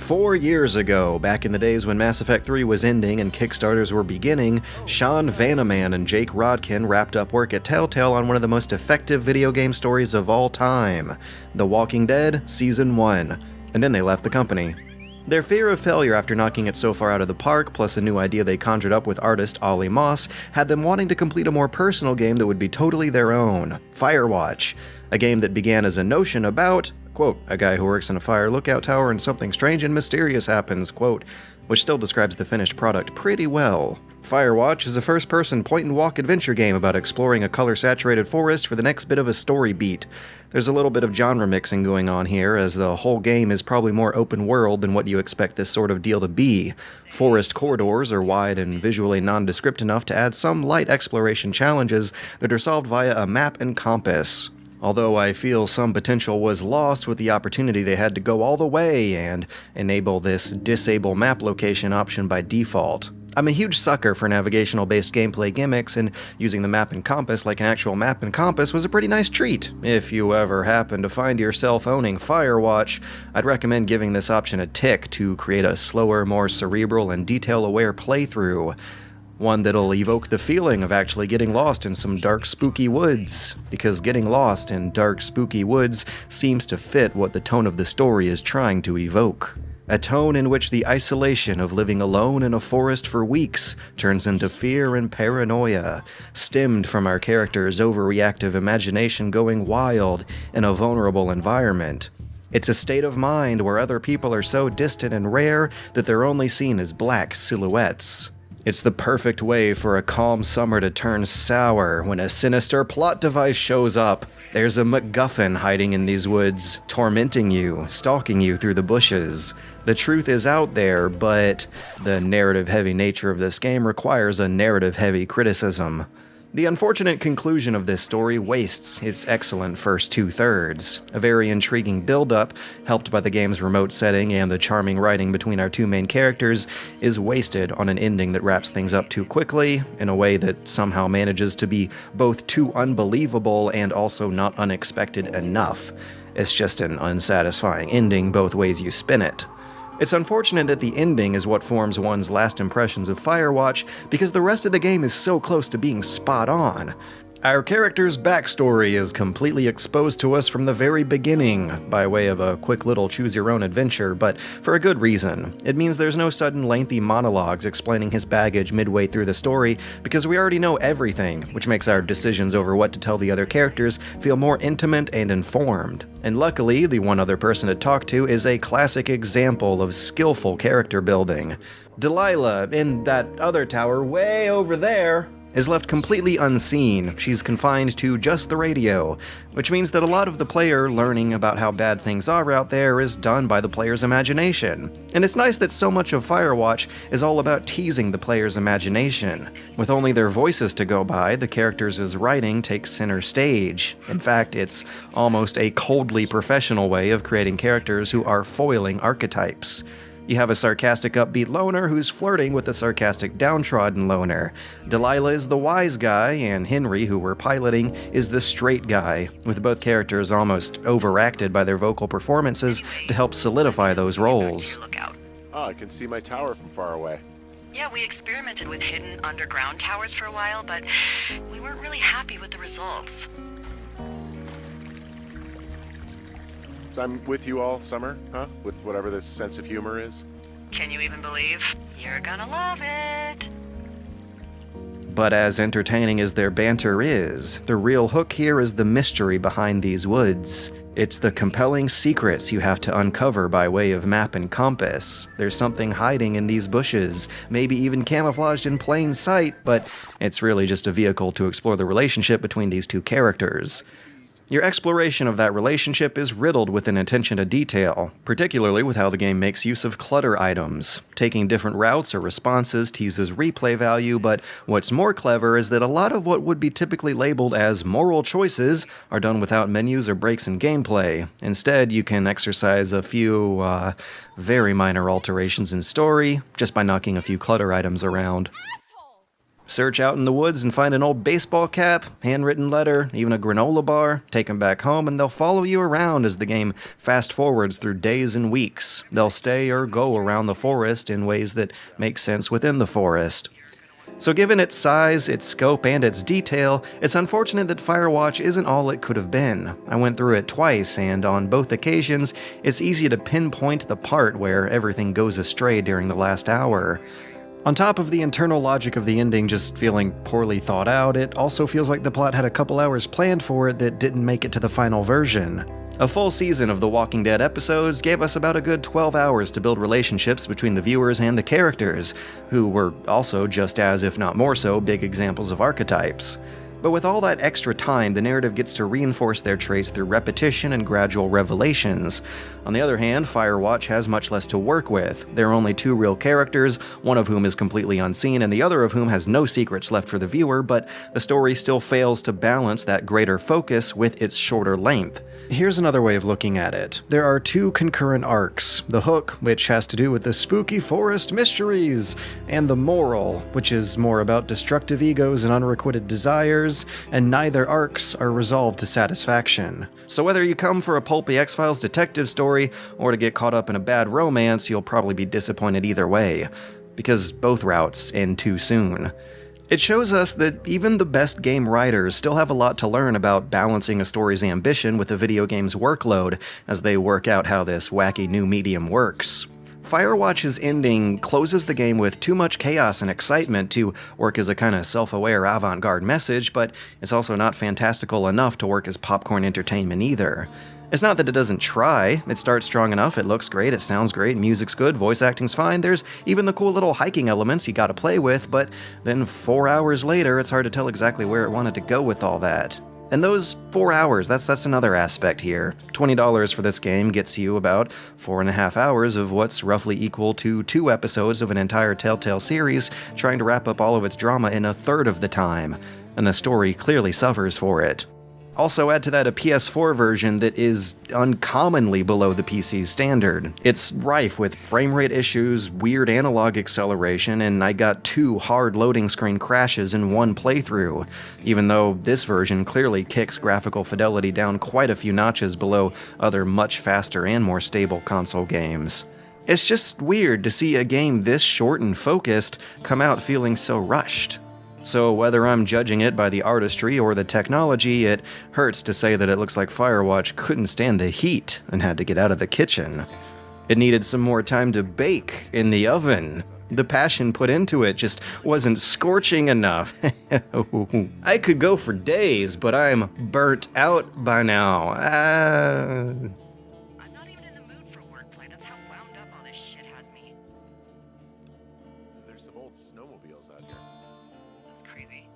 4 years ago, back in the days when Mass Effect 3 was ending and Kickstarters were beginning, Sean Vanaman and Jake Rodkin wrapped up work at Telltale on one of the most effective video game stories of all time, The Walking Dead Season 1, and then they left the company. Their fear of failure after knocking it so far out of the park, plus a new idea they conjured up with artist Ollie Moss, had them wanting to complete a more personal game that would be totally their own, Firewatch, a game that began as a notion about, quote, a guy who works in a fire lookout tower and something strange and mysterious happens, quote, which still describes the finished product pretty well. Firewatch is a first-person point-and-walk adventure game about exploring a color-saturated forest for the next bit of a story beat. There's a little bit of genre mixing going on here, as the whole game is probably more open-world than what you expect this sort of deal to be. Forest corridors are wide and visually nondescript enough to add some light exploration challenges that are solved via a map and compass. Although I feel some potential was lost with the opportunity they had to go all the way and enable this disable map location option by default. I'm a huge sucker for navigational-based gameplay gimmicks, and using the map and compass like an actual map and compass was a pretty nice treat. If you ever happen to find yourself owning Firewatch, I'd recommend giving this option a tick to create a slower, more cerebral and detail-aware playthrough. One that'll evoke the feeling of actually getting lost in some dark, spooky woods, because getting lost in dark, spooky woods seems to fit what the tone of the story is trying to evoke. A tone in which the isolation of living alone in a forest for weeks turns into fear and paranoia, stemmed from our character's overreactive imagination going wild in a vulnerable environment. It's a state of mind where other people are so distant and rare that they're only seen as black silhouettes. It's the perfect way for a calm summer to turn sour when a sinister plot device shows up. There's a MacGuffin hiding in these woods, tormenting you, stalking you through the bushes. The truth is out there, but the narrative-heavy nature of this game requires a narrative-heavy criticism. The unfortunate conclusion of this story wastes its excellent first two-thirds. A very intriguing build-up, helped by the game's remote setting and the charming writing between our two main characters, is wasted on an ending that wraps things up too quickly, in a way that somehow manages to be both too unbelievable and also not unexpected enough. It's just an unsatisfying ending both ways you spin it. It's unfortunate that the ending is what forms one's last impressions of Firewatch, because the rest of the game is so close to being spot on. Our character's backstory is completely exposed to us from the very beginning, by way of a quick little choose-your-own adventure, but for a good reason. It means there's no sudden lengthy monologues explaining his baggage midway through the story, because we already know everything, which makes our decisions over what to tell the other characters feel more intimate and informed. And luckily, the one other person to talk to is a classic example of skillful character building. Delilah, in that other tower way over there, is left completely unseen. She's confined to just the radio, which means that a lot of the player learning about how bad things are out there is done by the player's imagination. And it's nice that so much of Firewatch is all about teasing the player's imagination. With only their voices to go by, the characters' writing takes center stage. In fact, it's almost a coldly professional way of creating characters who are foiling archetypes. You have a sarcastic upbeat loner who's flirting with a sarcastic downtrodden loner. Delilah is the wise guy, and Henry, who we're piloting, is the straight guy, with both characters almost overacted by their vocal performances to help solidify those roles. Oh, I can see my tower from far away. Yeah, we experimented with hidden underground towers for a while, but we weren't really happy with the results. So I'm with you all summer, huh? With whatever this sense of humor is. Can you even believe? You're gonna love it! But as entertaining as their banter is, the real hook here is the mystery behind these woods. It's the compelling secrets you have to uncover by way of map and compass. There's something hiding in these bushes, maybe even camouflaged in plain sight, but it's really just a vehicle to explore the relationship between these two characters. Your exploration of that relationship is riddled with an attention to detail, particularly with how the game makes use of clutter items. Taking different routes or responses teases replay value, but what's more clever is that a lot of what would be typically labeled as moral choices are done without menus or breaks in gameplay. Instead, you can exercise a few, very minor alterations in story just by knocking a few clutter items around. Search out in the woods and find an old baseball cap, handwritten letter, even a granola bar, take them back home, and they'll follow you around as the game fast forwards through days and weeks. They'll stay or go around the forest in ways that make sense within the forest. So given its size, its scope, and its detail, it's unfortunate that Firewatch isn't all it could have been. I went through it twice, and on both occasions, it's easy to pinpoint the part where everything goes astray during the last hour. On top of the internal logic of the ending just feeling poorly thought out, it also feels like the plot had a couple hours planned for it that didn't make it to the final version. A full season of The Walking Dead episodes gave us about a good 12 hours to build relationships between the viewers and the characters, who were also just as, if not more so, big examples of archetypes. But with all that extra time, the narrative gets to reinforce their traits through repetition and gradual revelations. On the other hand, Firewatch has much less to work with. There are only two real characters, one of whom is completely unseen and the other of whom has no secrets left for the viewer, but the story still fails to balance that greater focus with its shorter length. Here's another way of looking at it. There are two concurrent arcs. The Hook, which has to do with the spooky forest mysteries, and the Moral, which is more about destructive egos and unrequited desires, and neither arcs are resolved to satisfaction. So whether you come for a pulpy X-Files detective story, or to get caught up in a bad romance, you'll probably be disappointed either way, because both routes end too soon. It shows us that even the best game writers still have a lot to learn about balancing a story's ambition with a video game's workload as they work out how this wacky new medium works. Firewatch's ending closes the game with too much chaos and excitement to work as a kind of self-aware avant-garde message, but it's also not fantastical enough to work as popcorn entertainment either. It's not that it doesn't try. It starts strong enough, it looks great, it sounds great, music's good, voice acting's fine, there's even the cool little hiking elements you gotta play with, but then 4 hours later, it's hard to tell exactly where it wanted to go with all that. And those 4 hours, that's another aspect here. $20 for this game gets you about 4.5 hours of what's roughly equal to 2 episodes of an entire Telltale series, trying to wrap up all of its drama in a third of the time. And the story clearly suffers for it. Also add to that a PS4 version that is uncommonly below the PC's standard. It's rife with frame rate issues, weird analog acceleration, and I got 2 hard loading screen crashes in one playthrough, even though this version clearly kicks graphical fidelity down quite a few notches below other much faster and more stable console games. It's just weird to see a game this short and focused come out feeling so rushed. So whether I'm judging it by the artistry or the technology, it hurts to say that it looks like Firewatch couldn't stand the heat and had to get out of the kitchen. It needed some more time to bake in the oven. The passion put into it just wasn't scorching enough. I could go for days, but I'm burnt out by now. I'm not even in the mood for wordplay. That's how wound up all this shit has me. There's some old snowmobiles out here. That's crazy.